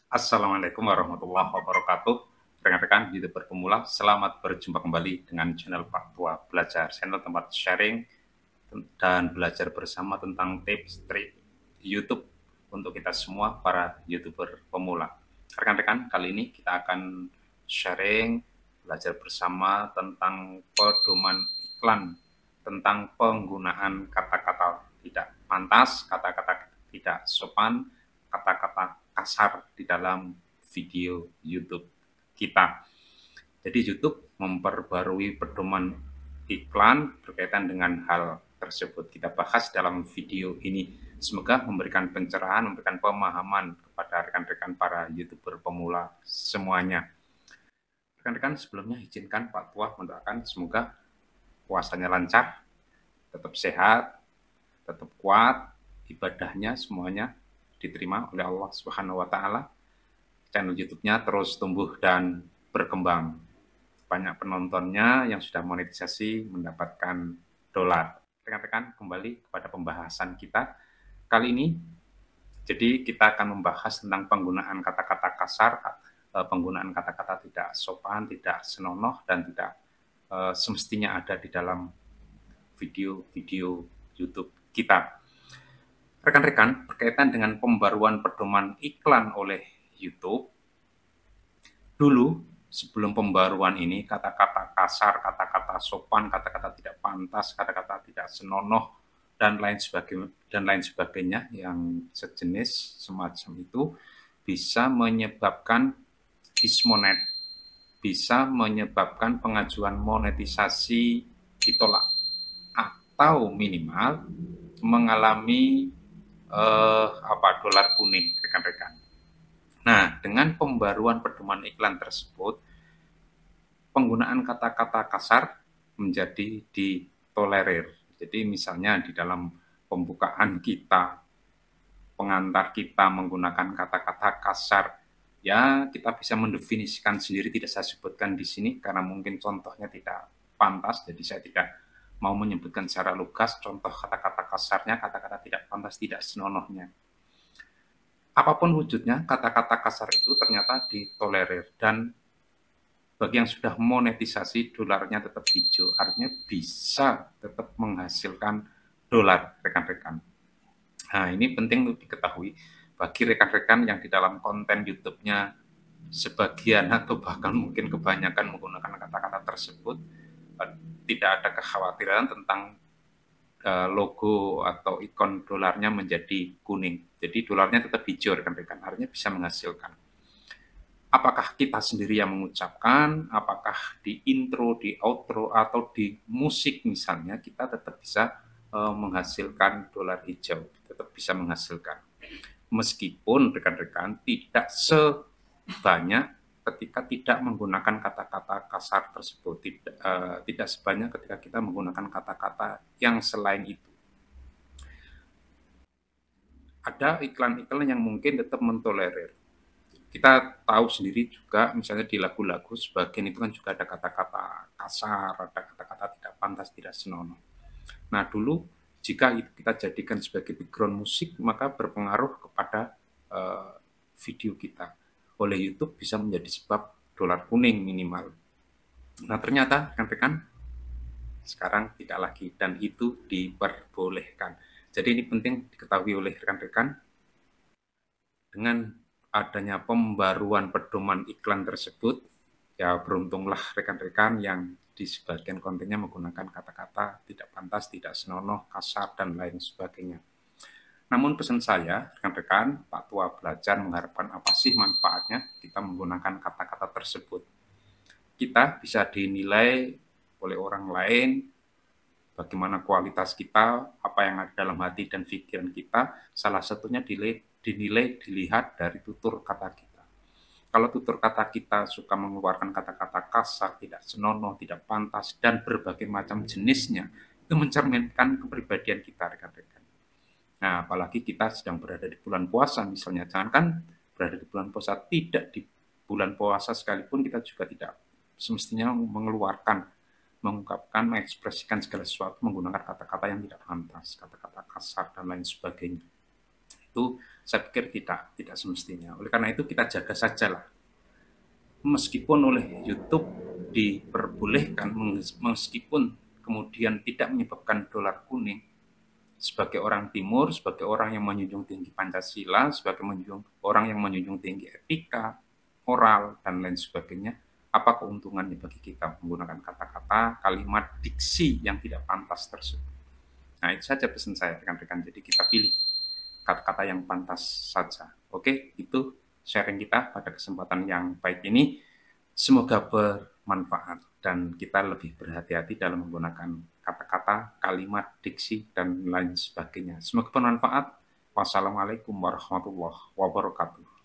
Assalamualaikum warahmatullahi wabarakatuh. Rekan-rekan YouTuber pemula, selamat berjumpa kembali dengan channel Pak Tua Belajar, channel tempat sharing dan belajar bersama tentang tips, trik YouTube untuk kita semua para YouTuber pemula. Rekan-rekan, kali ini kita akan sharing, belajar bersama tentang pedoman iklan, tentang penggunaan kata-kata tidak pantas, kata-kata tidak sopan, kata-kata kasar di dalam video YouTube kita. Jadi YouTube memperbarui pedoman iklan berkaitan dengan hal tersebut. Kita bahas dalam video ini. Semoga memberikan pencerahan, memberikan pemahaman kepada rekan-rekan para YouTuber pemula semuanya. Rekan-rekan, sebelumnya izinkan Pak Tua mendoakan semoga puasanya lancar, tetap sehat, tetap kuat, ibadahnya semuanya diterima oleh Allah Subhanahu wa taala. Channel YouTube-nya terus tumbuh dan berkembang. Banyak penontonnya yang sudah monetisasi mendapatkan dolar. Rekan-rekan, kembali kepada pembahasan kita kali ini. Jadi kita akan membahas tentang penggunaan kata-kata kasar, penggunaan kata-kata tidak sopan, tidak senonoh, dan tidak semestinya ada di dalam video-video YouTube kita. Rekan-rekan, berkaitan dengan pembaruan pedoman iklan oleh YouTube, dulu sebelum pembaruan ini kata-kata kasar, kata-kata sopan, kata-kata tidak pantas, kata-kata tidak senonoh dan lain sebagainya yang sejenis semacam itu bisa menyebabkan dismonet, bisa menyebabkan pengajuan monetisasi ditolak atau minimal mengalami dolar kuning, rekan-rekan. Nah, dengan pembaruan pedoman iklan tersebut, penggunaan kata-kata kasar menjadi ditolerir. Jadi misalnya di dalam pembukaan kita, pengantar kita menggunakan kata-kata kasar, ya kita bisa mendefinisikan sendiri, tidak saya sebutkan di sini karena mungkin contohnya tidak pantas, jadi saya tidak mau menyebutkan secara lugas contoh kata-kata kasarnya, kata-kata tidak pantas, tidak senonohnya. Apapun wujudnya, kata-kata kasar itu ternyata ditolerir. Dan bagi yang sudah monetisasi, dolarnya tetap hijau. Artinya bisa tetap menghasilkan dolar, rekan-rekan. Nah, ini penting untuk diketahui bagi rekan-rekan yang di dalam konten YouTube-nya sebagian atau bahkan mungkin kebanyakan menggunakan kata-kata tersebut, tidak ada kekhawatiran tentang logo atau ikon dolarnya menjadi kuning. Jadi dolarnya tetap hijau, rekan-rekan. Artinya bisa menghasilkan. Apakah kita sendiri yang mengucapkan, apakah di intro, di outro, atau di musik misalnya, kita tetap bisa menghasilkan dolar hijau, tetap bisa menghasilkan. Meskipun rekan-rekan tidak sebanyak ketika tidak menggunakan kata-kata kasar tersebut, tidak sebanyak ketika kita menggunakan kata-kata yang selain itu. Ada iklan-iklan yang mungkin tetap mentolerir. Kita tahu sendiri juga, misalnya di lagu-lagu sebagian itu kan juga ada kata-kata kasar, ada kata-kata tidak pantas, tidak senonoh. Nah, dulu jika itu kita jadikan sebagai background musik, maka berpengaruh kepada video kita. Oleh YouTube bisa menjadi sebab dolar kuning minimal. Nah, ternyata rekan-rekan sekarang tidak lagi, dan itu diperbolehkan. Jadi ini penting diketahui oleh rekan-rekan. Dengan adanya pembaruan pedoman iklan tersebut, ya beruntunglah rekan-rekan yang di sebagian kontennya menggunakan kata-kata tidak pantas, tidak senonoh, kasar, dan lain sebagainya. Namun pesan saya, rekan-rekan, Pak Tua Belajar mengharapkan apa sih manfaatnya kita menggunakan kata-kata tersebut. Kita bisa dinilai oleh orang lain, bagaimana kualitas kita, apa yang ada dalam hati dan pikiran kita, salah satunya dinilai dilihat dari tutur kata kita. Kalau tutur kata kita suka mengeluarkan kata-kata kasar, tidak senonoh, tidak pantas, dan berbagai macam jenisnya, itu mencerminkan kepribadian kita, rekan-rekan. Nah, apalagi kita sedang berada di bulan puasa, misalnya. Jangankan berada di bulan puasa, tidak di bulan puasa sekalipun kita juga tidak semestinya mengungkapkan, mengekspresikan segala sesuatu menggunakan kata-kata yang tidak pantas, kata-kata kasar, dan lain sebagainya. Itu Saya pikir tidak semestinya. Oleh karena itu kita jaga sajalah. Meskipun oleh YouTube diperbolehkan, meskipun kemudian tidak menyebabkan dolar kuning, sebagai orang Timur, sebagai orang yang menjunjung tinggi Pancasila, sebagai orang yang menjunjung tinggi etika, moral, dan lain sebagainya, apa keuntungannya bagi kita menggunakan kata-kata, kalimat, diksi yang tidak pantas tersebut. Nah, itu saja pesan saya, rekan-rekan. Jadi kita pilih kata-kata yang pantas saja. Oke, itu sharing kita pada kesempatan yang baik ini. Semoga bermanfaat dan kita lebih berhati-hati dalam menggunakan kata-kata, kalimat, diksi, dan lain sebagainya. Semoga bermanfaat. Wassalamualaikum warahmatullahi wabarakatuh.